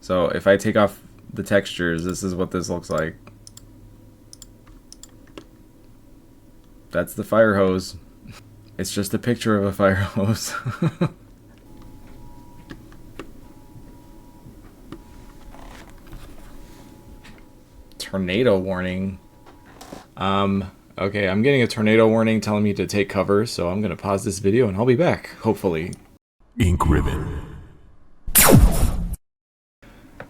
So if I take off the textures, this is what this looks like. That's the fire hose. It's just a picture of a fire hose. Tornado warning. Okay, I'm getting a tornado warning telling me to take cover, so I'm gonna pause this video and I'll be back, hopefully. Ink Ribbon.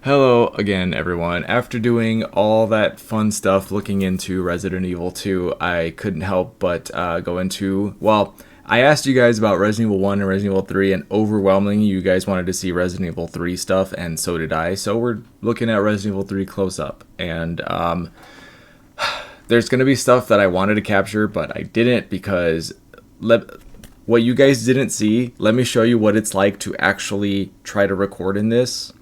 Hello again, everyone. After doing all that fun stuff looking into Resident Evil 2, I couldn't help but go into, well, I asked you guys about Resident Evil 1 and Resident Evil 3, and overwhelmingly you guys wanted to see Resident Evil 3 stuff, and so did I. So we're looking at Resident Evil 3 close up, and there's going to be stuff that I wanted to capture, but I didn't because what you guys didn't see, let me show you what it's like to actually try to record in this.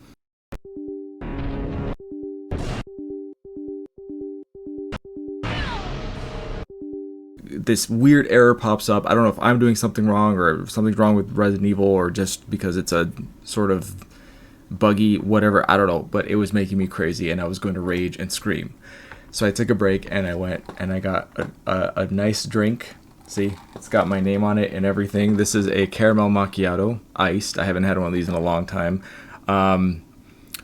This weird error pops up. I don't know if I'm doing something wrong or if something's wrong with Resident Evil or just because it's a sort of buggy whatever. I don't know, but it was making me crazy and I was going to rage and scream. So I took a break and I went and I got a nice drink. See, it's got my name on it and everything. This is a caramel macchiato, iced. I haven't had one of these in a long time.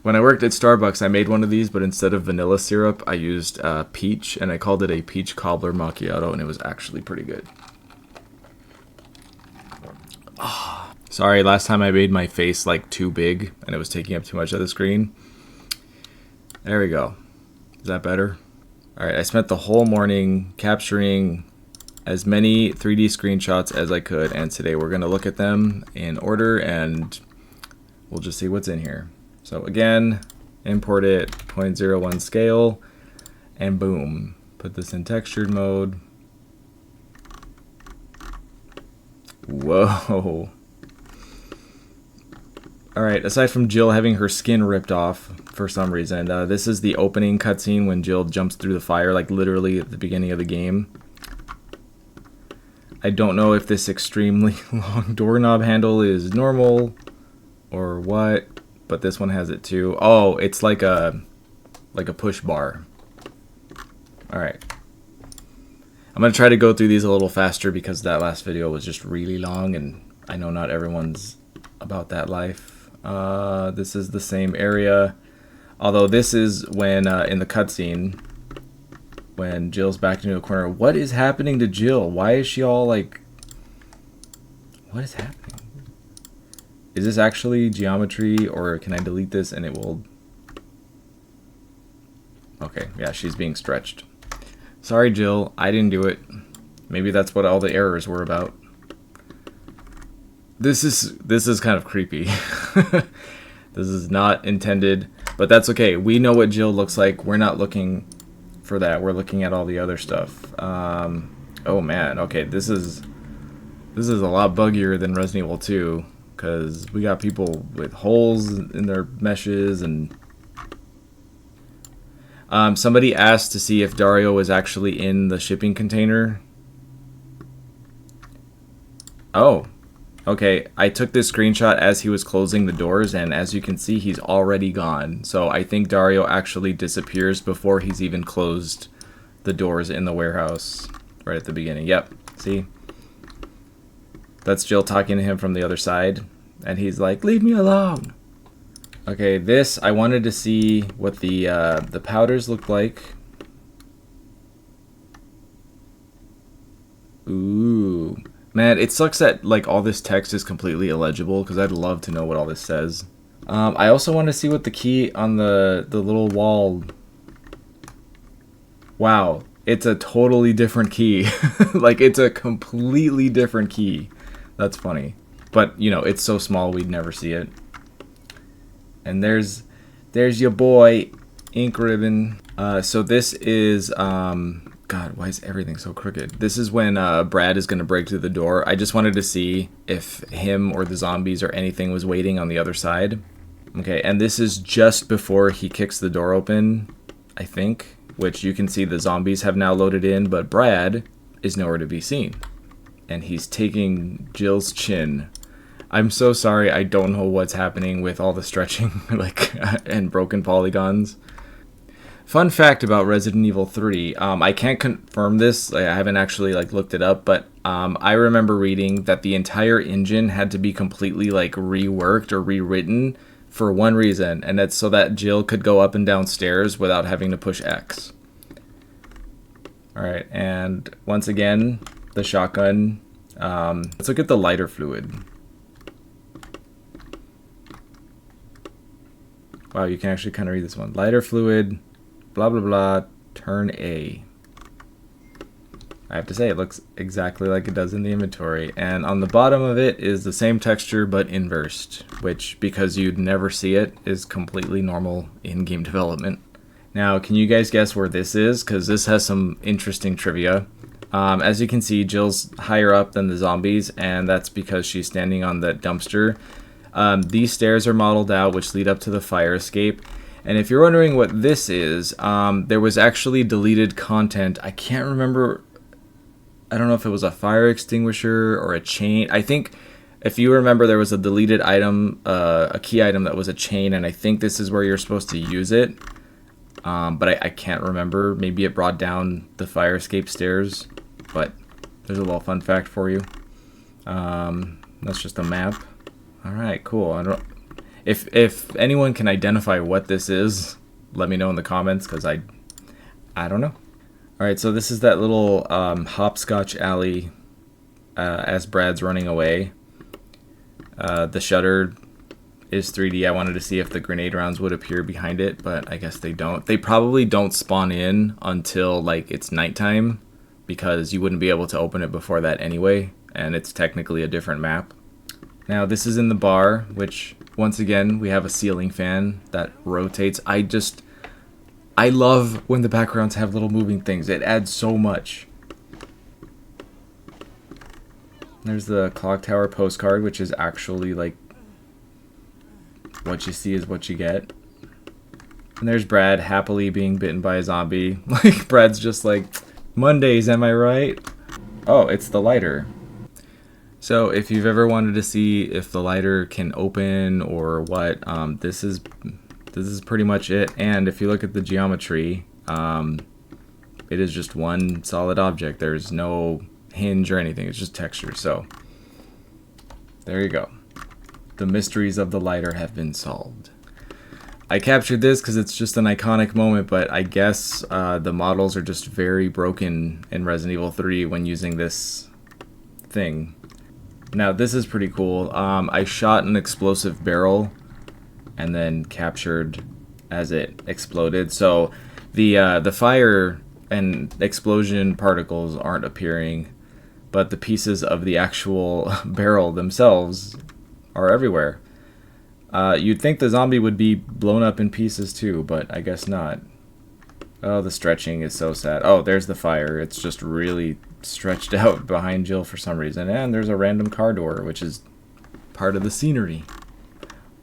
When I worked at Starbucks, I made one of these, but instead of vanilla syrup, I used peach, and I called it a peach cobbler macchiato, and it was actually pretty good. Oh, sorry, last time I made my face like too big, and it was taking up too much of the screen. There we go. Is that better? Alright, I spent the whole morning capturing as many 3D screenshots as I could, and today we're going to look at them in order, and we'll just see what's in here. So again, import it, 0.01 scale, and boom. Put this in textured mode. Whoa. Alright, aside from Jill having her skin ripped off for some reason, this is the opening cutscene when Jill jumps through the fire, like literally at the beginning of the game. I don't know if this extremely long doorknob handle is normal or what. But this one has it too. Oh, it's like a push bar. Alright. I'm going to try to go through these a little faster because that last video was just really long and I know not everyone's about that life. This is the same area. Although this is when, in the cutscene, when Jill's backed into a corner. What is happening to Jill? Why is she all like... What is happening? Is this actually geometry, or can I delete this and it will... Okay, yeah, she's being stretched. Sorry, Jill, I didn't do it. Maybe that's what all the errors were about. This is kind of creepy. This is not intended, but that's okay. We know what Jill looks like. We're not looking for that. We're looking at all the other stuff. Oh man, okay, this is a lot buggier than Resident Evil 2. Because we got people with holes in their meshes, and somebody asked to see if Dario was actually in the shipping container. Oh, okay. I took this screenshot as he was closing the doors, and as you can see, he's already gone. So I think Dario actually disappears before he's even closed the doors in the warehouse right at the beginning. Yep, see? That's Jill talking to him from the other side. And he's like, leave me alone. Okay, this, I wanted to see what the powders look like. Ooh. Man, it sucks that like all this text is completely illegible because I'd love to know what all this says. I also want to see what the key on the little wall... Wow, it's a totally different key. Like, it's a completely different key. That's funny. But, you know, it's so small we'd never see it. And there's your boy, Ink Ribbon. So this is, God, why is everything so crooked? This is when Brad is going to break through the door. I just wanted to see if him or the zombies or anything was waiting on the other side. Okay, and this is just before he kicks the door open, I think. Which you can see the zombies have now loaded in, but Brad is nowhere to be seen. And he's taking Jill's chin. I'm so sorry. I don't know what's happening with all the stretching like and broken polygons. Fun fact about Resident Evil 3, I can't confirm this. Like, I haven't actually like looked it up, but I remember reading that the entire engine had to be completely like reworked or rewritten for one reason, and that's so that Jill could go up and down stairs without having to push X. All right, and once again, the shotgun. Let's look at the lighter fluid. Wow, you can actually kind of read this one. Lighter fluid, blah, blah, blah, turn A. I have to say, it looks exactly like it does in the inventory. And on the bottom of it is the same texture, but inversed, which, because you'd never see it, is completely normal in game development. Now, can you guys guess where this is? Because this has some interesting trivia. As you can see, Jill's higher up than the zombies, and that's because she's standing on the dumpster. These stairs are modeled out, which lead up to the fire escape. And if you're wondering what this is, there was actually deleted content. I can't remember. I don't know if it was a fire extinguisher or a chain. I think, if you remember, there was a deleted item, a key item that was a chain, and I think this is where you're supposed to use it. But I can't remember. Maybe it brought down the fire escape stairs. But there's a little fun fact for you. That's just a map. All right, cool. I don't. If anyone can identify what this is, let me know in the comments, because I don't know. All right, so this is that little hopscotch alley as Brad's running away. The shutter is 3D. I wanted to see if the grenade rounds would appear behind it, but I guess they don't. They probably don't spawn in until like it's nighttime, because you wouldn't be able to open it before that anyway, and it's technically a different map. Now this is in the bar, which once again we have a ceiling fan that rotates. I love when the backgrounds have little moving things. It adds so much. There's the clock tower postcard, which is actually like what you see is what you get. And there's Brad happily being bitten by a zombie. Like, Brad's just like, Mondays, am I right? Oh, it's the lighter. So if you've ever wanted to see if the lighter can open or what, this is pretty much it. And if you look at the geometry, it is just one solid object. There's no hinge or anything. It's just texture. So there you go. The mysteries of the lighter have been solved. I captured this because it's just an iconic moment, but I guess the models are just very broken in Resident Evil 3 when using this thing. Now this is pretty cool. I shot an explosive barrel and then captured as it exploded. So the fire and explosion particles aren't appearing, but the pieces of the actual barrel themselves are everywhere. You'd think the zombie would be blown up in pieces too, but I guess not. Oh, the stretching is so sad. Oh, there's the fire. It's just really stretched out behind Jill for some reason. And there's a random car door, which is part of the scenery.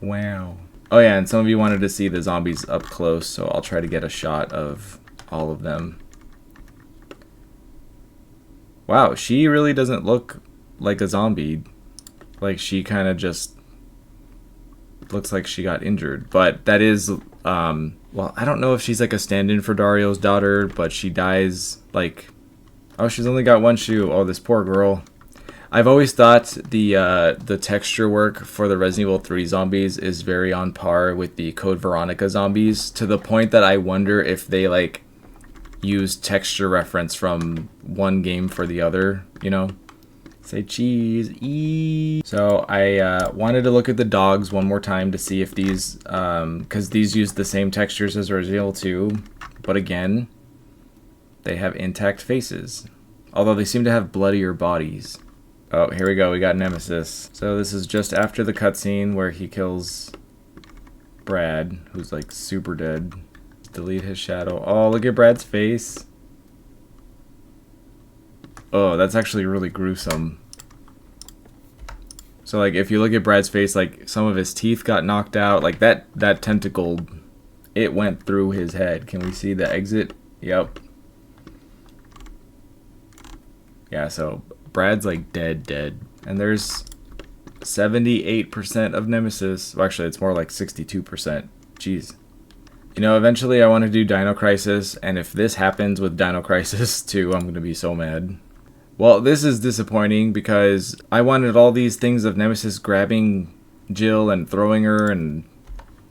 Wow. Oh yeah, and some of you wanted to see the zombies up close, so I'll try to get a shot of all of them. Wow, she really doesn't look like a zombie. Like, she kind of just looks like she got injured. But that is, well, I don't know if she's like a stand-in for Dario's daughter, but she dies, like, oh, she's only got one shoe. Oh, this poor girl. I've always thought the texture work for the Resident Evil 3 zombies is very on par with the Code Veronica zombies, to the point that I wonder if they, like, use texture reference from one game for the other, you know? Say cheese. So I wanted to look at the dogs one more time to see if these, because these use the same textures as Resident Evil 2, but again, they have intact faces, although they seem to have bloodier bodies. Oh, here we go. We got Nemesis. So this is just after the cutscene where he kills Brad, who's like super dead. Delete his shadow. Oh, look at Brad's face. Oh, that's actually really gruesome. So like, if you look at Brad's face, like some of his teeth got knocked out. Like that tentacle, it went through his head. Can we see the exit? Yep. Yeah, so Brad's like dead. And there's 78% of Nemesis. Well, actually, it's more like 62%. Jeez. You know, eventually I want to do Dino Crisis, and if this happens with Dino Crisis 2, I'm going to be so mad. Well, this is disappointing because I wanted all these things of Nemesis grabbing Jill and throwing her and,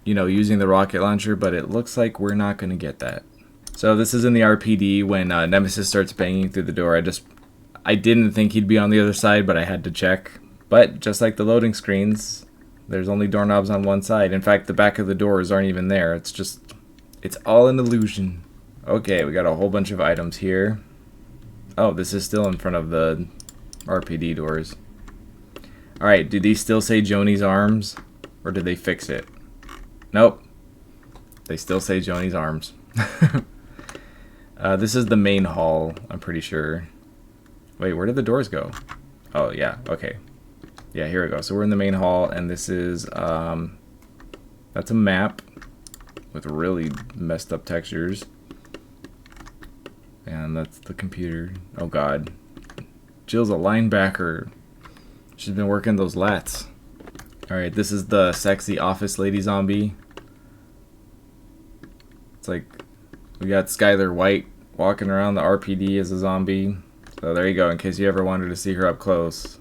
you know, using the rocket launcher, but it looks like we're not going to get that. So this is in the RPD when Nemesis starts banging through the door. I didn't think he'd be on the other side, but I had to check. But just like the loading screens, there's only doorknobs on one side. In fact, the back of the doors aren't even there. It's all an illusion. Okay, we got a whole bunch of items here. Oh, this is still in front of the RPD doors. Alright, do these still say Joni's arms? Or did they fix it? Nope. They still say Joni's arms. This is the main hall, I'm pretty sure. Wait, where did the doors go? Oh, yeah, okay. Yeah, here we go. So we're in the main hall, and this is, that's a map with really messed up textures. And that's the computer. Oh, God. Jill's a linebacker. She's been working those lats. Alright, this is the sexy office lady zombie. It's like, we got Skylar White walking around the RPD as a zombie. So there you go, in case you ever wanted to see her up close.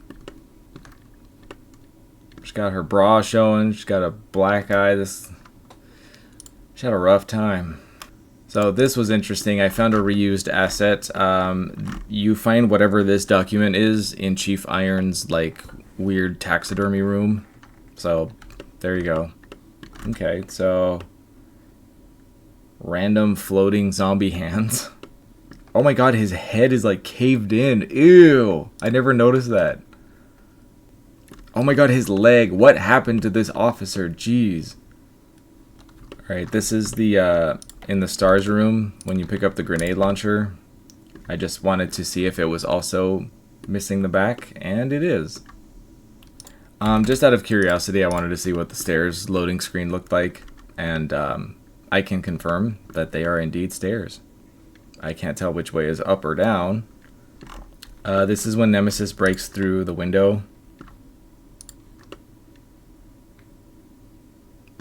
She's got her bra showing. She's got a black eye. She had a rough time. So this was interesting. I found a reused asset. You find whatever this document is in Chief Iron's like weird taxidermy room. So there you go. Okay, so random floating zombie hands. Oh my god, his head is like caved in. Ew, I never noticed that. Oh my god, his leg. What happened to this officer? Jeez. Alright, this is the in the stars room when you pick up the grenade launcher. I just wanted to see if it was also missing the back, and it is. Just out of curiosity, I wanted to see what the stairs loading screen looked like, and I can confirm that they are indeed stairs. I can't tell which way is up or down. This is when Nemesis breaks through the window.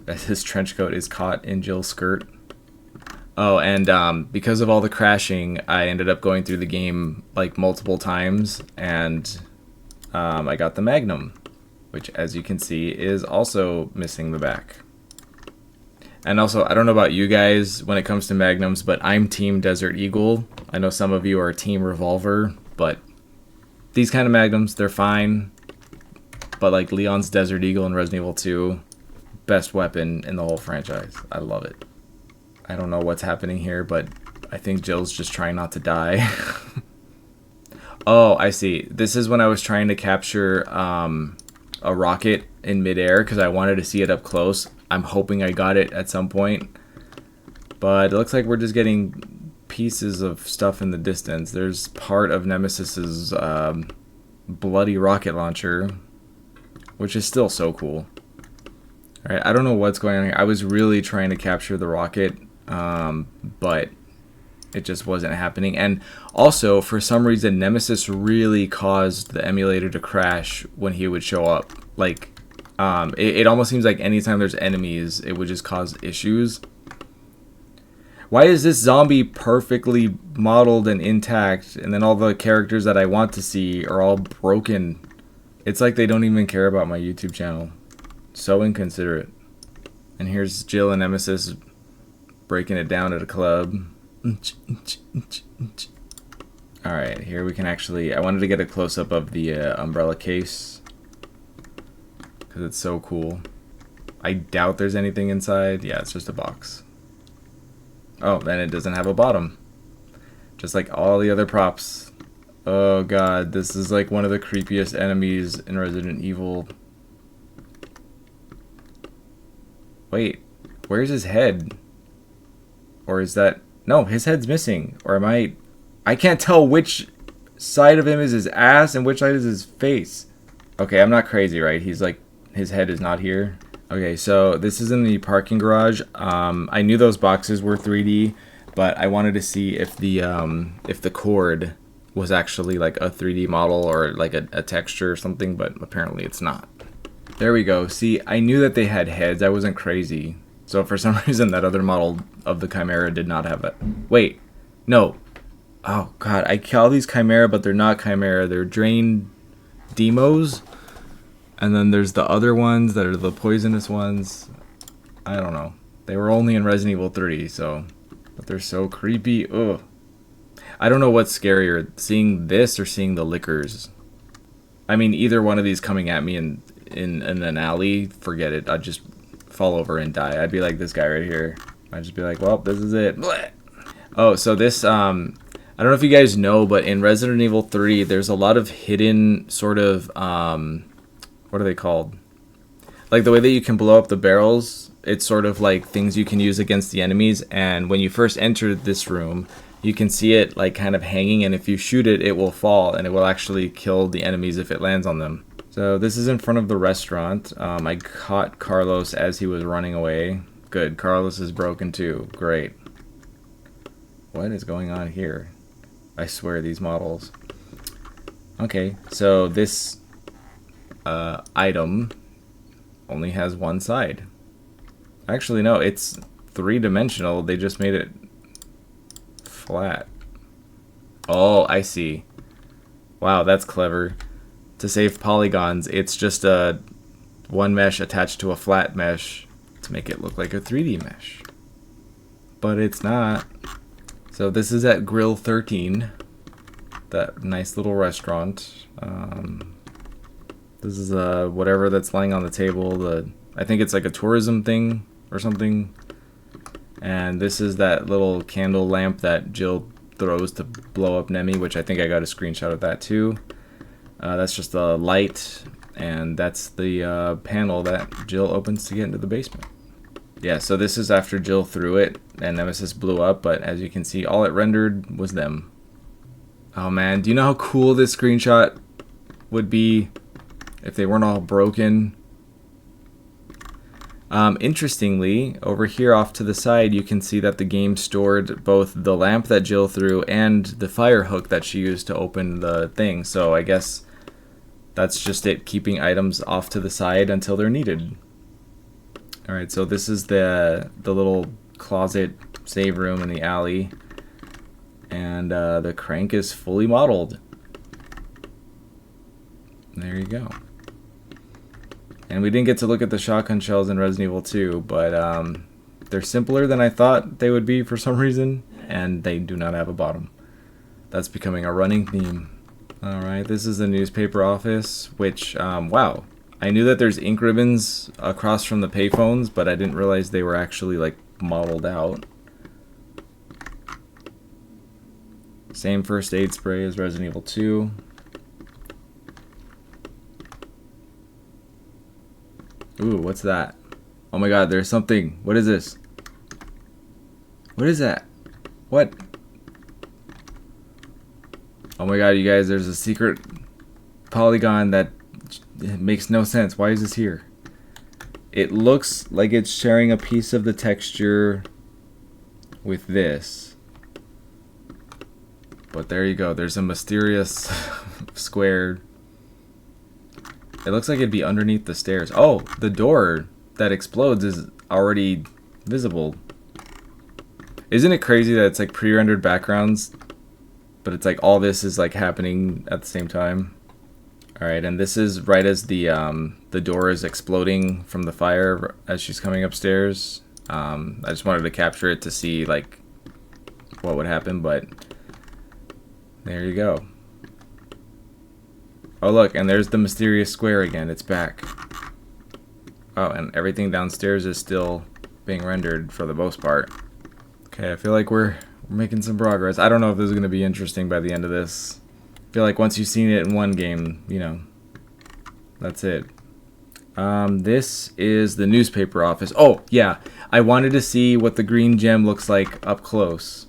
As his trench coat is caught in Jill's skirt. Oh, and because of all the crashing, I ended up going through the game like multiple times, and I got the Magnum, which, as you can see, is also missing the back. And also, I don't know about you guys when it comes to Magnums, but I'm Team Desert Eagle. I know some of you are Team Revolver, but these kind of Magnums, they're fine. But like Leon's Desert Eagle in Resident Evil 2, best weapon in the whole franchise. I love it. I don't know what's happening here, but I think Jill's just trying not to die. Oh, I see. This is when I was trying to capture a rocket in midair because I wanted to see it up close. I'm hoping I got it at some point. But it looks like we're just getting pieces of stuff in the distance. There's part of Nemesis's bloody rocket launcher, which is still so cool. Alright, I don't know what's going on here. I was really trying to capture the rocket, but it just wasn't happening. And also, for some reason, Nemesis really caused the emulator to crash when he would show up. Like, it almost seems like anytime there's enemies, it would just cause issues. Why is this zombie perfectly modeled and intact, and then all the characters that I want to see are all broken? It's like they don't even care about my YouTube channel. So inconsiderate. And here's Jill and Nemesis breaking it down at a club. Alright, here we can actually... I wanted to get a close-up of the umbrella case, because it's so cool. I doubt there's anything inside. Yeah, it's just a box. Oh, then it doesn't have a bottom. Just like all the other props. Oh god, this is like one of the creepiest enemies in Resident Evil. Wait, where's his head? Or is that... No, his head's missing. Or am I can't tell which side of him is his ass and which side is his face. Okay, I'm not crazy, right? He's like... His head is not here. Okay, so this is in the parking garage. I knew those boxes were 3D, but I wanted to see if the cord was actually like a 3D model or like a texture or something, but apparently it's not. There we go. See, I knew that they had heads. I wasn't crazy. So for some reason, that other model of the Chimera did not have it. Wait. No. Oh, God. I call these Chimera, but they're not Chimera. They're Drain Demos. And then there's the other ones that are the poisonous ones. I don't know. They were only in Resident Evil 3, so... But they're so creepy. Ugh. I don't know what's scarier, seeing this or seeing the Lickers. I mean, either one of these coming at me in an alley, forget it. I'd just fall over and die. I'd be like this guy right here. I'd just be like, well, this is it. Blech. Oh, so this, I don't know if you guys know, but in Resident Evil 3, there's a lot of hidden sort of, what are they called? Like the way that you can blow up the barrels, it's sort of like things you can use against the enemies. And when you first enter this room, you can see it like kind of hanging, and if you shoot it, it will fall, and it will actually kill the enemies if it lands on them. So this is in front of the restaurant. I caught Carlos as he was running away. Good, Carlos is broken too. Great. What is going on here? I swear, these models. Okay, so this item only has one side. Actually, no, it's three-dimensional. They just made it flat. Oh, I see. Wow, that's clever. To save polygons, it's just a one mesh attached to a flat mesh to make it look like a 3D mesh. But it's not. So this is at Grill 13, that nice little restaurant. This is whatever that's lying on the table. I think it's like a tourism thing or something. And this is that little candle lamp that Jill throws to blow up Nemi, which I think I got a screenshot of that too. That's just a light, and that's the panel that Jill opens to get into the basement. Yeah, so this is after Jill threw it, and Nemesis blew up, but as you can see, all it rendered was them. Oh man, do you know how cool this screenshot would be if they weren't all broken? Interestingly, over here off to the side, you can see that the game stored both the lamp that Jill threw and the fire hook that she used to open the thing. So I guess that's just it, keeping items off to the side until they're needed. Alright, so this is the little closet save room in the alley. And the crank is fully modeled. There you go. And we didn't get to look at the shotgun shells in Resident Evil 2, but they're simpler than I thought they would be for some reason, and they do not have a bottom. That's becoming a running theme. Alright, this is the newspaper office, which, wow. I knew that there's ink ribbons across from the payphones, but I didn't realize they were actually, like, modeled out. Same first aid spray as Resident Evil 2. Ooh, what's that? Oh my god, there's something. What is this? What is that? What? Oh my god, you guys, there's a secret polygon that makes no sense. Why is this here? It looks like it's sharing a piece of the texture with this. But there you go. There's a mysterious square. It looks like it'd be underneath the stairs. Oh, the door that explodes is already visible. Isn't it crazy that it's like pre-rendered backgrounds, but it's like all this is like happening at the same time? All right, and this is right as the door is exploding from the fire as she's coming upstairs. I just wanted to capture it to see like what would happen, but there you go. Oh look, and there's the mysterious square again. It's back. Oh, and everything downstairs is still being rendered for the most part. Okay, I feel like we're making some progress. I don't know if this is going to be interesting by the end of this. I feel like once you've seen it in one game, you know, that's it. This is the newspaper office. Oh, yeah. I wanted to see what the green gem looks like up close.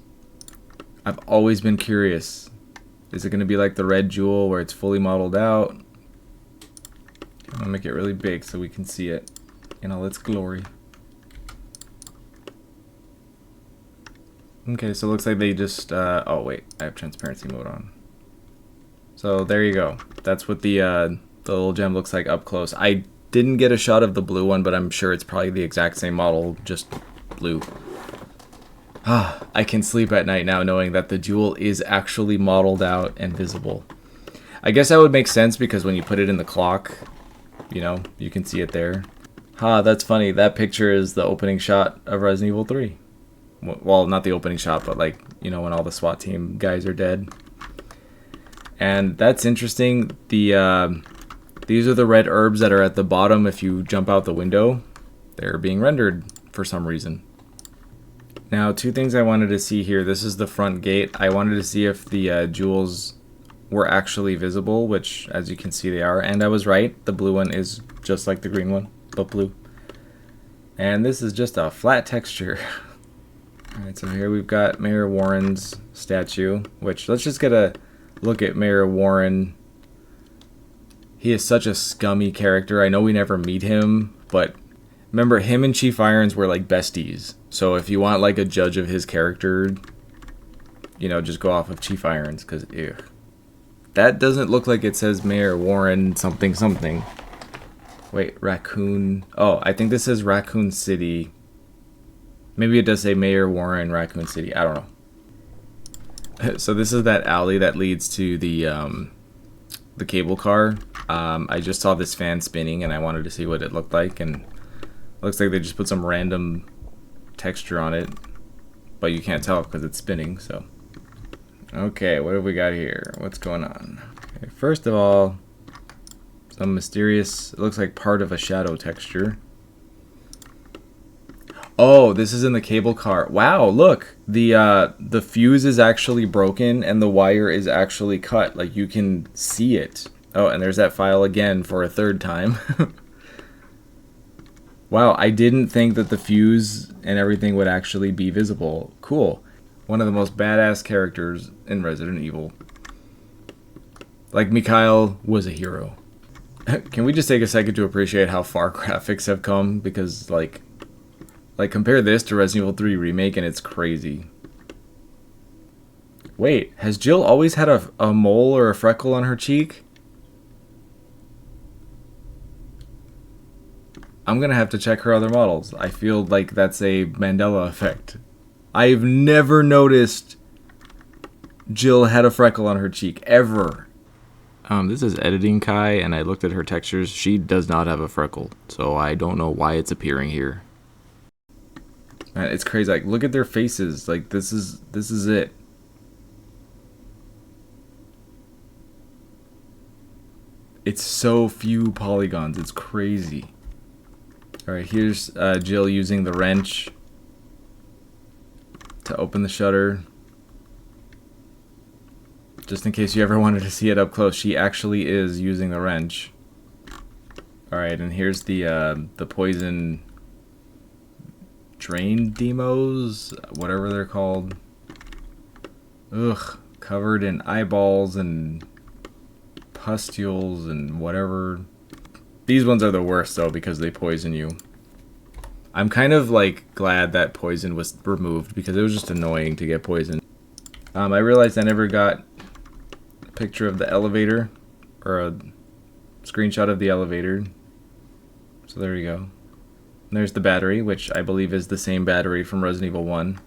I've always been curious. Is it going to be like the red jewel where it's fully modeled out? I'm going to make it really big so we can see it in all its glory. Okay, so it looks like they just... oh, wait. I have transparency mode on. So there you go. That's what the little gem looks like up close. I didn't get a shot of the blue one, but I'm sure it's probably the exact same model, just blue. I can sleep at night now knowing that the jewel is actually modeled out and visible. I guess that would make sense because when you put it in the clock, you know, you can see it there. That's funny. That picture is the opening shot of Resident Evil 3. Well, not the opening shot, but like, you know, when all the SWAT team guys are dead. And that's interesting. These are the red herbs that are at the bottom if you jump out the window. They're being rendered for some reason. Now, two things I wanted to see here. This is the front gate. I wanted to see if the jewels were actually visible, which, as you can see, they are. And I was right. The blue one is just like the green one, but blue. And this is just a flat texture. Alright, so here we've got Mayor Warren's statue, which, let's just get a look at Mayor Warren. He is such a scummy character. I know we never meet him, but remember, him and Chief Irons were like besties. So if you want like a judge of his character, you know, just go off of Chief Irons, because ew. That doesn't look like it says Mayor Warren something something. Wait, Raccoon. Oh, I think this says Raccoon City. Maybe it does say Mayor Warren, Raccoon City. I don't know. So this is that alley that leads to the cable car. I just saw this fan spinning and I wanted to see what it looked like, and it looks like they just put some random texture on it, but you can't tell because it's spinning. So okay, what have we got here? What's going on? Okay, first of all, some mysterious, it looks like part of a shadow texture. Oh, this is in the cable car. Wow, look, the fuse is actually broken and the wire is actually cut. Like, you can see it. Oh, and there's that file again for a third time. Wow, I didn't think that the fuse and everything would actually be visible. Cool. One of the most badass characters in Resident Evil. Like, Mikhail was a hero. Can we just take a second to appreciate how far graphics have come? Because, like compare this to Resident Evil 3 Remake and it's crazy. Wait, has Jill always had a mole or a freckle on her cheek? I'm gonna have to check her other models. I feel like that's a Mandela effect. I've never noticed Jill had a freckle on her cheek, ever. This is Editing Kai, and I looked at her textures. She does not have a freckle, so I don't know why it's appearing here. Man, it's crazy. Like, look at their faces. Like, this is it. It's so few polygons. It's crazy. Alright, here's Jill using the wrench to open the shutter. Just in case you ever wanted to see it up close, she actually is using the wrench. Alright, and here's the poison drain demos, whatever they're called. Ugh, covered in eyeballs and pustules and whatever. These ones are the worst though because they poison you. I'm kind of like glad that poison was removed because it was just annoying to get poisoned. I realized I never got a picture of the elevator or a screenshot of the elevator. So there we go. And there's the battery, which I believe is the same battery from Resident Evil 1.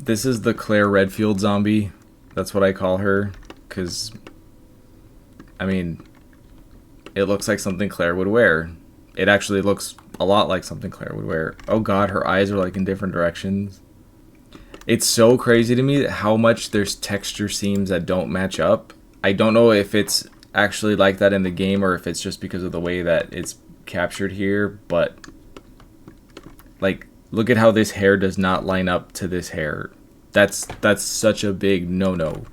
This is the Claire Redfield zombie. That's what I call her, because, I mean, it looks like something Claire would wear. It actually looks a lot like something Claire would wear. Oh god, her eyes are like in different directions. It's so crazy to me how much there's texture seams that don't match up. I don't know if it's actually like that in the game or if it's just because of the way that it's captured here, but like, look at how this hair does not line up to this hair. That's such a big no-no.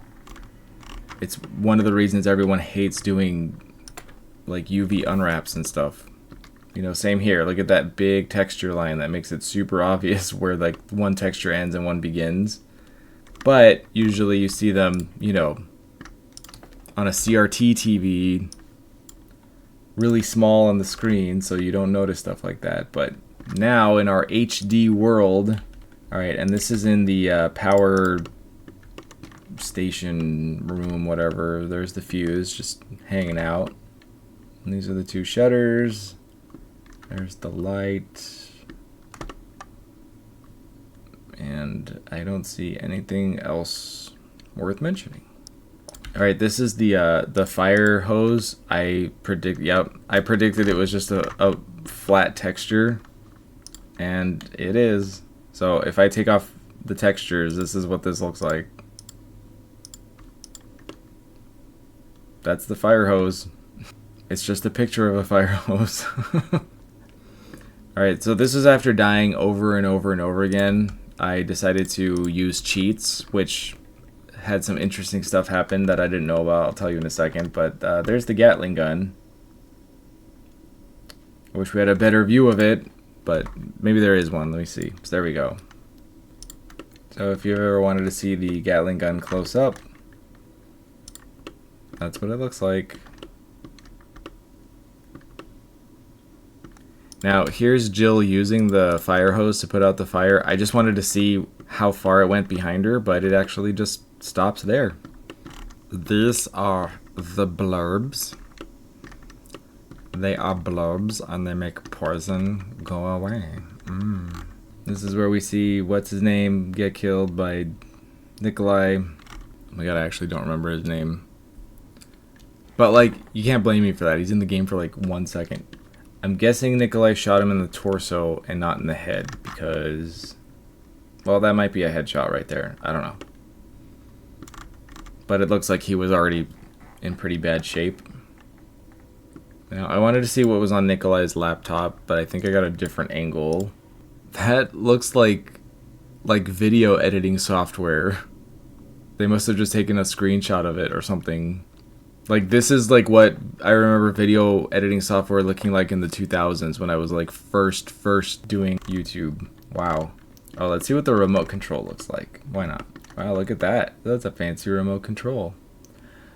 It's one of the reasons everyone hates doing like UV unwraps and stuff. You know, same here. Look at that big texture line that makes it super obvious where like one texture ends and one begins. But usually you see them, you know, on a CRT TV really small on the screen, so you don't notice stuff like that. But now in our HD world, alright, and this is in the power station room, whatever. There's the fuse just hanging out. And these are the two shutters. There's the light. And I don't see anything else worth mentioning. All right, this is the fire hose. I predicted it was just a flat texture, and it is. So if I take off the textures, this is what this looks like. That's the fire hose. It's just a picture of a fire hose. Alright, so this is after dying over and over and over again. I decided to use cheats, which had some interesting stuff happen that I didn't know about. I'll tell you in a second. But there's the Gatling gun. I wish we had a better view of it, but maybe there is one. Let me see. So there we go. So if you ever wanted to see the Gatling gun close up, that's what it looks like. Now here's Jill using the fire hose to put out the fire. I just wanted to see how far it went behind her, but it actually just stops there. These are the blurbs. They are blurbs and they make poison go away. This is where we see what's his name get killed by Nikolai. Oh my god, I actually don't remember his name. But like, you can't blame me for that. He's in the game for like 1 second. I'm guessing Nikolai shot him in the torso and not in the head because, well, that might be a headshot right there. I don't know. But it looks like he was already in pretty bad shape. Now, I wanted to see what was on Nikolai's laptop, but I think I got a different angle. That looks like video editing software. They must have just taken a screenshot of it or something. Like, this is like what I remember video editing software looking like in the 2000s when I was like first doing YouTube. Wow. Oh, let's see what the remote control looks like. Why not? Wow, look at that. That's a fancy remote control.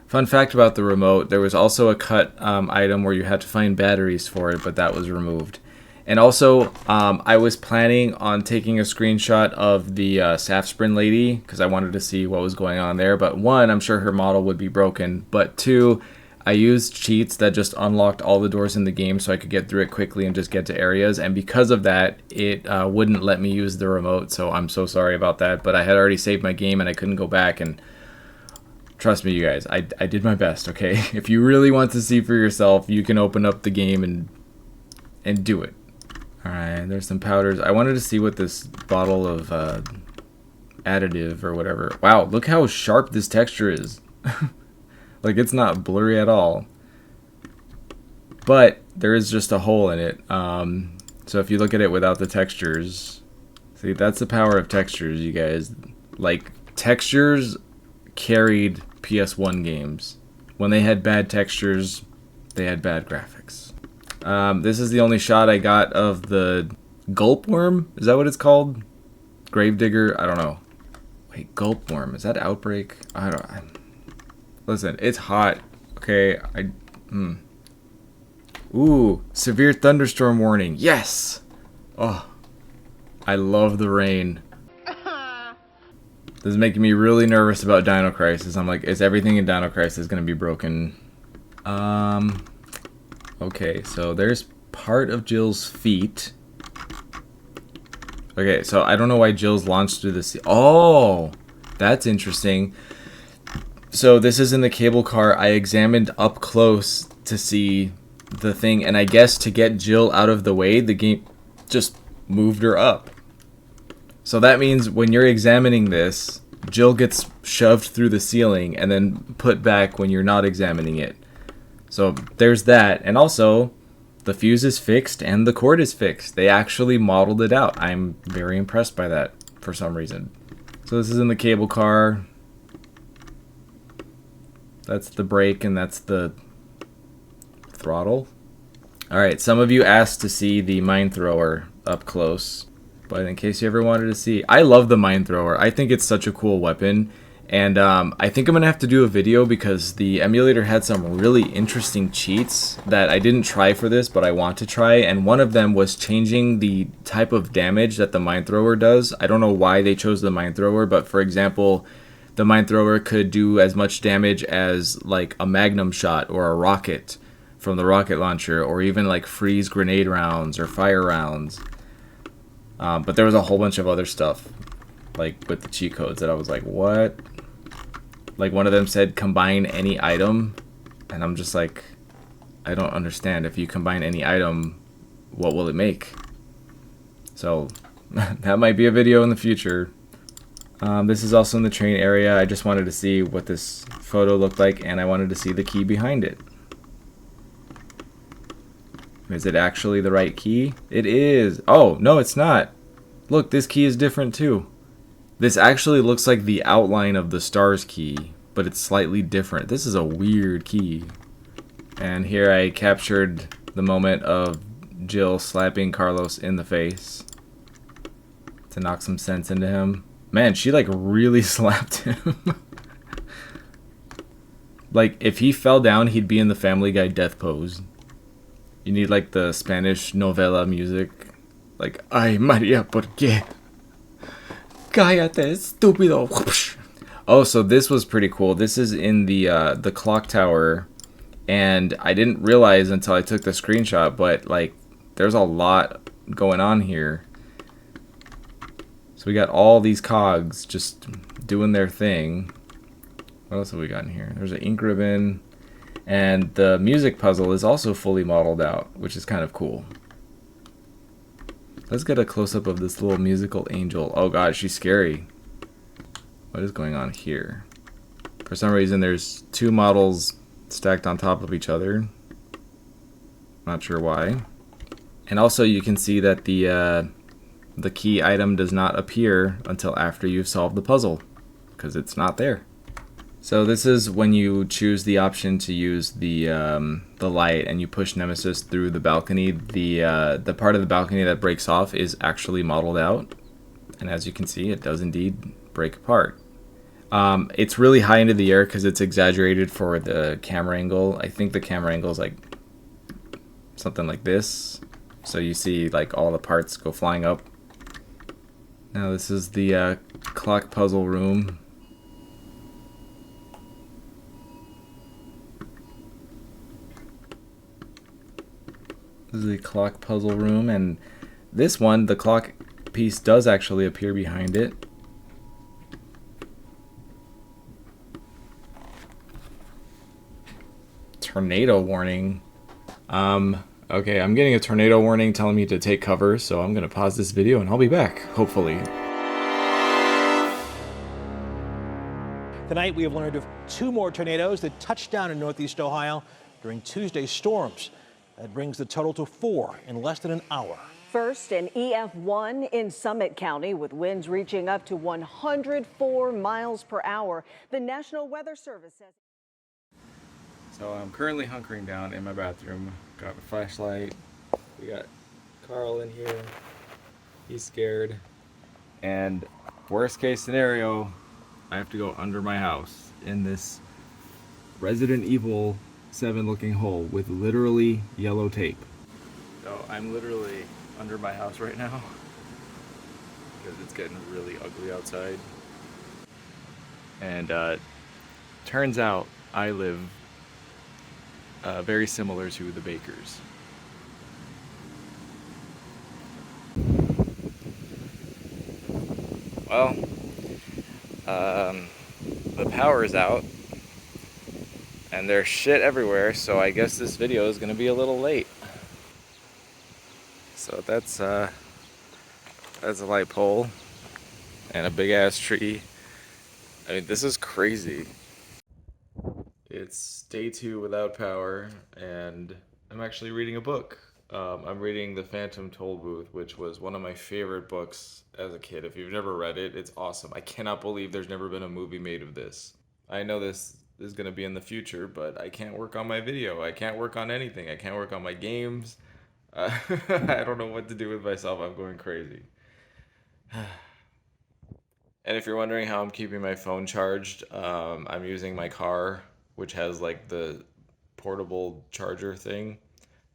Fun fact about the remote, there was also a cut item where you had to find batteries for it, but that was removed. And also, I was planning on taking a screenshot of the Safsprin lady because I wanted to see what was going on there. But one, I'm sure her model would be broken. But two, I used cheats that just unlocked all the doors in the game so I could get through it quickly and just get to areas. And because of that, it wouldn't let me use the remote. So I'm so sorry about that. But I had already saved my game and I couldn't go back. And trust me, you guys, I did my best, okay? If you really want to see for yourself, you can open up the game and do it. Alright, there's some powders. I wanted to see what this bottle of additive or whatever. Wow, look how sharp this texture is. Like, it's not blurry at all. But there is just a hole in it. So if you look at it without the textures, see, that's the power of textures, you guys. Like, textures carried PS1 games. When they had bad textures, they had bad graphics. This is the only shot I got of the gulp worm. Is that what it's called? Gravedigger? I don't know. Wait, gulp worm. Is that Outbreak? I don't. Listen, it's hot. Okay. Ooh, severe thunderstorm warning. Yes. Oh, I love the rain. This is making me really nervous about Dino Crisis. I'm like, is everything in Dino Crisis gonna be broken? Okay, so there's part of Jill's feet. Okay, so I don't know why Jill's launched through the sea. Oh, that's interesting. So this is in the cable car. I examined up close to see the thing, and I guess to get Jill out of the way, the game just moved her up. So that means when you're examining this, Jill gets shoved through the ceiling and then put back when you're not examining it. So there's that. And also, the fuse is fixed and the cord is fixed. They actually modeled it out. I'm very impressed by that for some reason. So this is in the cable car. That's the brake and that's the throttle. Alright, some of you asked to see the mine thrower up close. But in case you ever wanted to see, I love the mine thrower. I think it's such a cool weapon. And I think I'm going to have to do a video because the emulator had some really interesting cheats that I didn't try for this, but I want to try. And one of them was changing the type of damage that the mine thrower does. I don't know why they chose the mine thrower, but for example, the mine thrower could do as much damage as like a magnum shot or a rocket. from the rocket launcher, or even like freeze grenade rounds or fire rounds. But there was a whole bunch of other stuff, like with the cheat codes, that I was like, what? Like one of them said combine any item, and I'm just like, I don't understand. If you combine any item, what will it make? So that might be a video in the future. This is also in the train area. I just wanted to see what this photo looked like, and I wanted to see the key behind it. Is it actually the right key? It is. Oh, no, it's not. Look, this key is different too. This actually looks like the outline of the stars key, but it's slightly different. This is a weird key. And here I captured the moment of Jill slapping Carlos in the face to knock some sense into him. Man, she like really slapped him. Like if he fell down, he'd be in the Family Guy death pose. You need like the Spanish novela music. Like, ay Maria, ¿por qué? Cállate, estúpido. Oh, so this was pretty cool. This is in the clock tower, and I didn't realize until I took the screenshot, but like there's a lot going on here. So we got all these cogs just doing their thing. What else have we got in here? There's an ink ribbon, and the music puzzle is also fully modeled out, which is kind of cool. Let's get a close-up of this little musical angel. Oh god, she's scary. What is going on here? For some reason, there's two models stacked on top of each other. Not sure why. And also, you can see that the key item does not appear until after you've solved the puzzle, because it's not there. So this is when you choose the option to use the light and you push Nemesis through the balcony. The part of the balcony that breaks off is actually modeled out, and as you can see, it does indeed break apart. It's really high into the air because it's exaggerated for the camera angle. I think the camera angle is like something like this, so you see like all the parts go flying up. Now this is the clock puzzle room. This is the clock puzzle room, and this one, the clock piece does actually appear behind it. Tornado warning. Okay, I'm getting a tornado warning telling me to take cover, so I'm gonna pause this video and I'll be back, hopefully. Tonight, we have learned of 2 more tornadoes that touched down in Northeast Ohio during Tuesday's storms. That brings the total to 4 in less than an hour. First, an EF1 in Summit County with winds reaching up to 104 miles per hour. The National Weather Service says. So I'm currently hunkering down in my bathroom. Got a flashlight. We got Carl in here. He's scared. And worst case scenario, I have to go under my house in this Resident Evil 7 looking hole with literally yellow tape. So I'm literally under my house right now because it's getting really ugly outside. And turns out I live very similar to the Bakers. Well, the power is out and there's shit everywhere, so I guess this video is gonna be a little late. So that's a light pole and a big ass tree. I mean, this is crazy. It's day 2 without power, and I'm actually reading a book. I'm reading The Phantom Tollbooth, which was one of my favorite books as a kid. If you've never read it, it's awesome. I cannot believe there's never been a movie made of this. I know this is going to be in the future, but I can't work on my video. I can't work on anything. I can't work on my games. I don't know what to do with myself. I'm going crazy. And if you're wondering how I'm keeping my phone charged, I'm using my car, which has like the portable charger thing.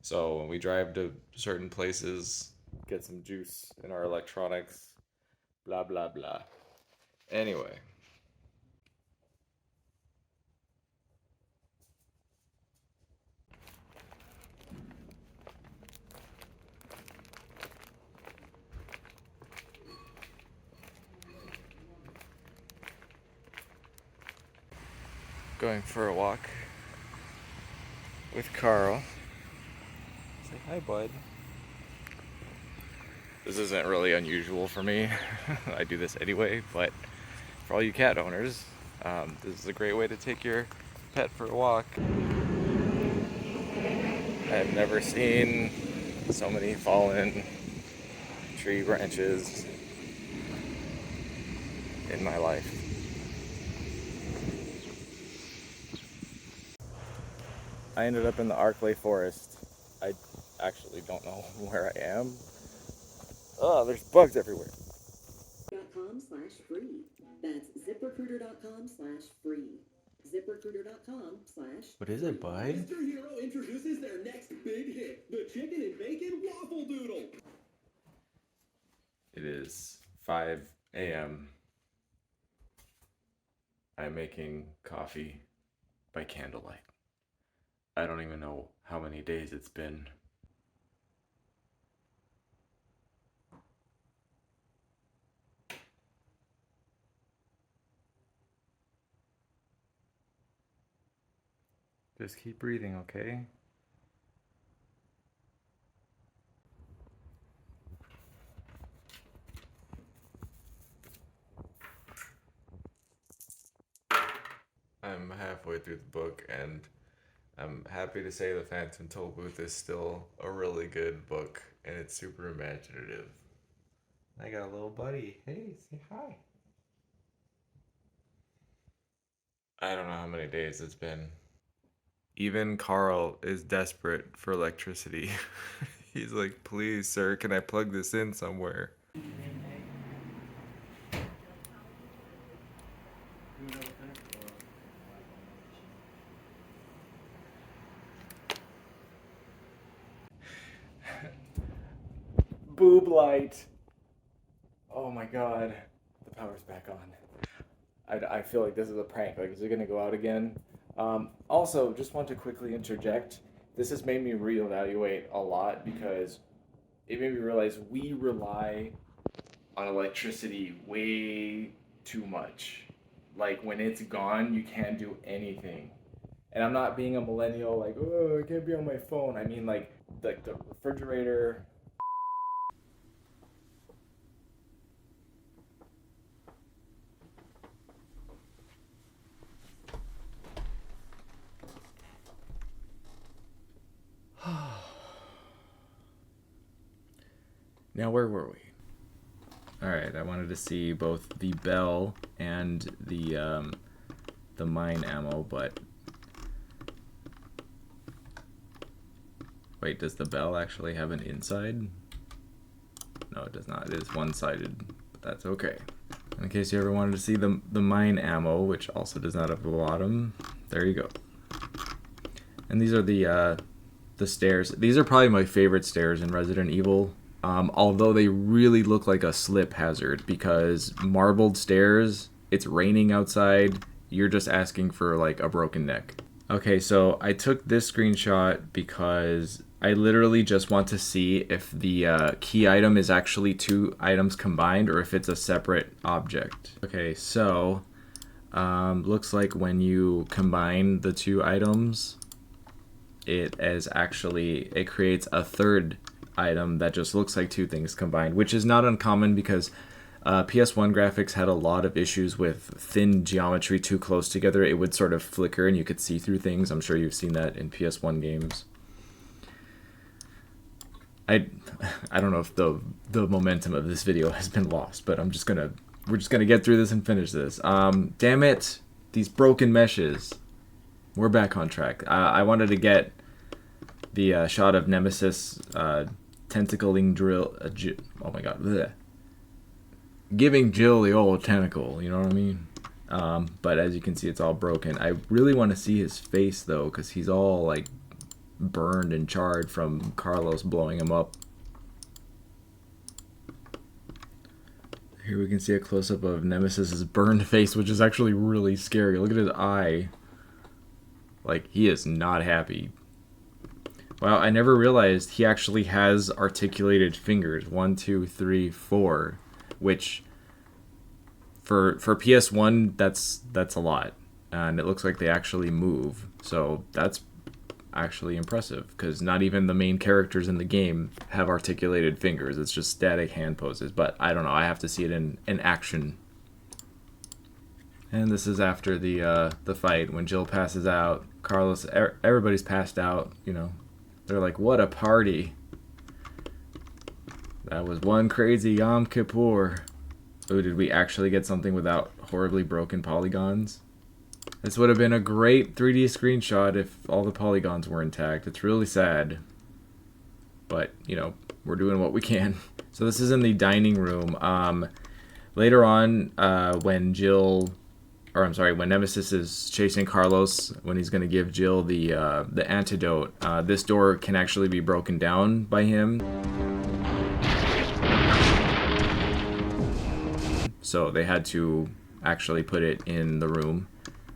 So when we drive to certain places, get some juice in our electronics, blah, blah, blah. Anyway. going for a walk with Carl. Say hi, bud. This isn't really unusual for me. I do this anyway, but for all you cat owners, this is a great way to take your pet for a walk. I've never seen so many fallen tree branches in my life. I ended up in the Arklay Forest. I actually don't know where I am. Oh, there's bugs everywhere. .com/free. That's ZipRecruiter.com/free. ZipRecruiter.com/. What is it, bud? Mr. Hero introduces their next big hit, the Chicken and Bacon Waffle Doodle. It is 5 a.m. I'm making coffee by candlelight. I don't even know how many days it's been. Just keep breathing, okay? I'm halfway through the book, and I'm happy to say The Phantom Tollbooth is still a really good book, and it's super imaginative. I got a little buddy. Hey, say hi. I don't know how many days it's been. Even Carl is desperate for electricity. He's like, please, sir, can I plug this in somewhere? Boob light. Oh my god. The power's back on. I feel like this is a prank. Like, is it gonna go out again? Also, just want to quickly interject. This has made me reevaluate a lot because it made me realize we rely on electricity way too much. Like, when it's gone, you can't do anything. And I'm not being a millennial, like, oh, I can't be on my phone. I mean, like the refrigerator. Now, where were we? Alright, I wanted to see both the bell and the mine ammo, but... Wait, does the bell actually have an inside? No, it does not. It is one-sided, but that's okay. In case you ever wanted to see the mine ammo, which also does not have a bottom, there you go. And these are the stairs. These are probably my favorite stairs in Resident Evil. Although they really look like a slip hazard because marbled stairs, it's raining outside, you're just asking for like a broken neck. Okay, so I took this screenshot because I literally just want to see if the key item is actually two items combined or if it's a separate object. Okay, so looks like when you combine the two items, it creates a third item that just looks like two things combined, which is not uncommon because PS1 graphics had a lot of issues with thin geometry too close together. It would sort of flicker and you could see through things. I'm sure you've seen that in PS1 games. I don't know if the momentum of this video has been lost, but we're just gonna get through this and finish this. Damn it, these broken meshes. We're back on track. I wanted to get the shot of Nemesis tentacling drill. Oh my god. Blech. Giving Jill the old tentacle, you know what I mean? But as you can see, it's all broken. I really want to see his face though, because he's all like burned and charred from Carlos blowing him up. Here we can see a close-up of Nemesis's burned face, which is actually really scary. Look at his eye. Like, he is not happy. Wow, I never realized he actually has articulated fingers. 1, 2, 3, 4. Which, for PS1, that's a lot. and it looks like they actually move. So that's actually impressive, because not even the main characters in the game have articulated fingers. It's just static hand poses. But I don't know, I have to see it in action. And this is after the fight, when Jill passes out. Carlos, everybody's passed out, you know. They're like, what a party. That was one crazy Yom Kippur. Oh, did we actually get something without horribly broken polygons? This would have been a great 3D screenshot if all the polygons were intact. It's really sad. But, you know, we're doing what we can. So this is in the dining room. Later on, when when Nemesis is chasing Carlos, when he's going to give Jill the antidote, this door can actually be broken down by him. So they had to actually put it in the room,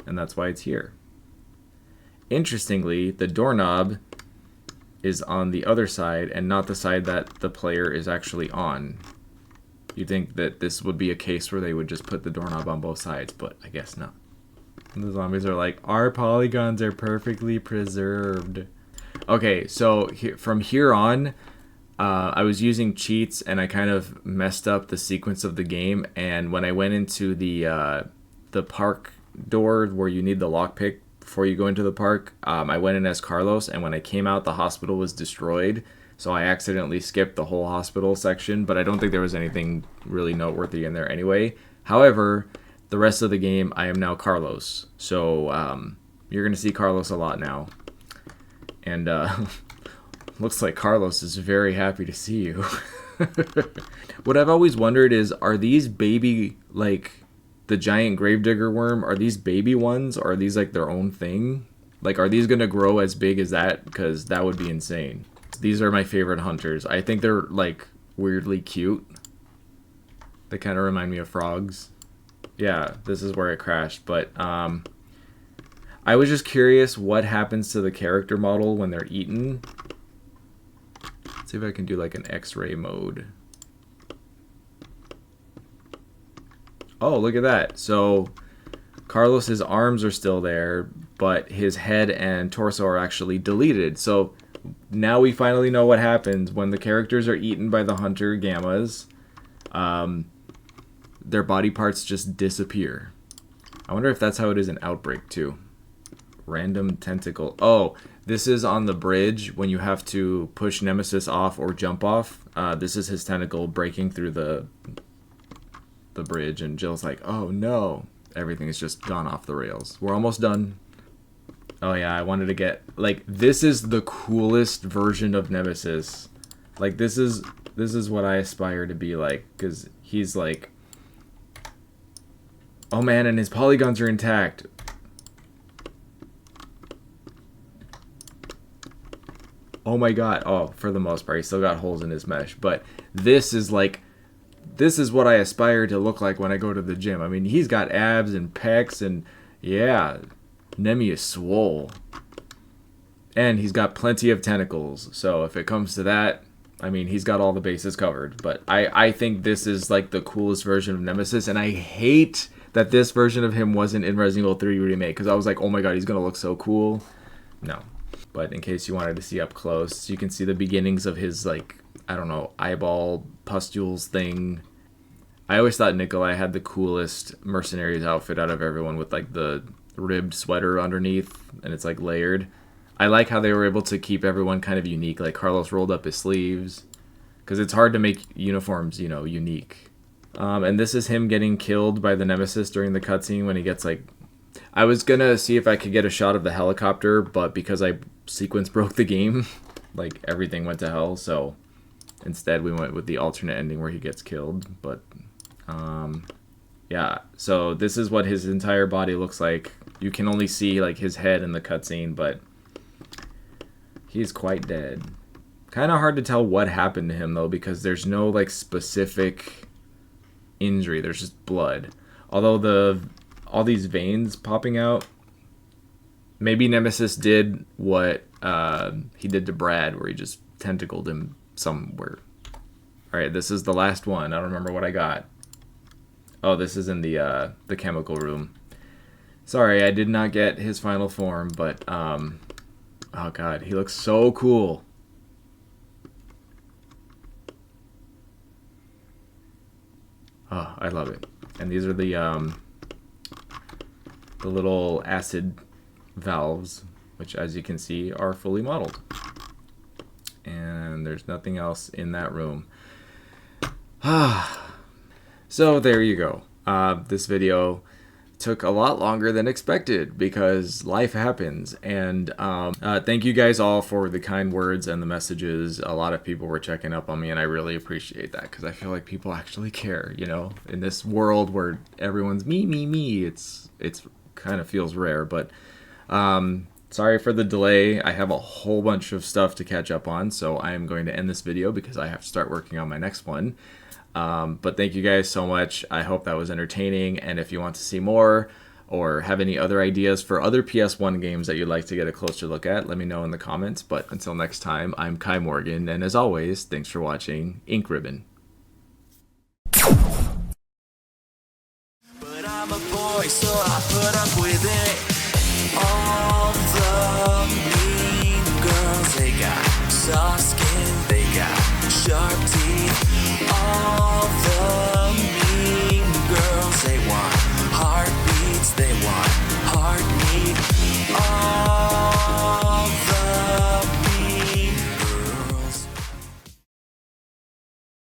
and that's why it's here. Interestingly, the doorknob is on the other side and not the side that the player is actually on. You'd think that this would be a case where they would just put the doorknob on both sides, but I guess not. And the zombies are like, our polygons are perfectly preserved. Okay, so from here on, I was using cheats and I kind of messed up the sequence of the game. And when I went into the park door where you need the lockpick before you go into the park, I went in as Carlos, and when I came out, the hospital was destroyed. So I accidentally skipped the whole hospital section, but I don't think there was anything really noteworthy in there anyway. However, the rest of the game, I am now Carlos. So you're going to see Carlos a lot now. And looks like Carlos is very happy to see you. What I've always wondered is, are these baby, like the giant gravedigger worm, are these baby ones, or are these like their own thing? Like, are these going to grow as big as that? Because that would be insane. These are my favorite hunters. I think they're like weirdly cute. They kind of remind me of frogs. Yeah, this is where it crashed. But I was just curious what happens to the character model when they're eaten. Let's see if I can do like an X-ray mode. Oh, look at that. So Carlos's arms are still there, but his head and torso are actually deleted. So now we finally know what happens when the characters are eaten by the hunter gammas. Their body parts just disappear. I wonder if that's how it is in Outbreak too. Random tentacle. Oh, this is on the bridge when you have to push Nemesis off or jump off. This is his tentacle breaking through the bridge, and Jill's like, oh no. Everything has just gone off the rails. We're almost done. Oh yeah, I wanted to get, like, this is the coolest version of Nemesis. Like, this is what I aspire to be like, because he's like, oh man, and his polygons are intact. Oh my god. Oh, for the most part, he still got holes in his mesh, but this is like, this is what I aspire to look like when I go to the gym. I mean, he's got abs and pecs, and yeah, Nemi is swole. And he's got plenty of tentacles. So if it comes to that, I mean, he's got all the bases covered. But I think this is like the coolest version of Nemesis. And I hate that this version of him wasn't in Resident Evil 3 Remake, because I was like, oh my god, he's going to look so cool. No. But in case you wanted to see up close, you can see the beginnings of his, like, I don't know, eyeball pustules thing. I always thought Nikolai had the coolest mercenaries outfit out of everyone, with like the ribbed sweater underneath, and it's like layered. I like how they were able to keep everyone kind of unique. Like Carlos rolled up his sleeves, because it's hard to make uniforms, you know, unique. And this is him getting killed by the Nemesis during the cutscene when he gets like... I was gonna see if I could get a shot of the helicopter, but because I sequence broke the game, like everything went to hell, so instead we went with the alternate ending where he gets killed. But yeah, so this is what his entire body looks like. You can only see like his head in the cutscene, but he's quite dead. Kind of hard to tell what happened to him though, because there's no like specific injury. There's just blood. Although all these veins popping out, maybe Nemesis did what he did to Brad, where he just tentacled him somewhere. All right, this is the last one. I don't remember what I got. Oh, this is in the chemical room. Sorry, I did not get his final form, but, oh god, he looks so cool. Oh, I love it. And these are the little acid valves, which as you can see are fully modeled. And there's nothing else in that room. So there you go. This video took a lot longer than expected because life happens. And thank you guys all for the kind words and the messages. A lot of people were checking up on me, and I really appreciate that because I feel like people actually care, you know, in this world where everyone's me, it's kind of feels rare. But sorry for the delay. I have a whole bunch of stuff to catch up on, so I am going to end this video because I have to start working on my next one. But thank you guys so much. I hope that was entertaining, and if you want to see more or have any other ideas for other PS1 games that you'd like to get a closer look at, let me know in the comments. But until next time, I'm Kai Morgan, and as always, thanks for watching Ink Ribbon. But I'm a boy, so I put up with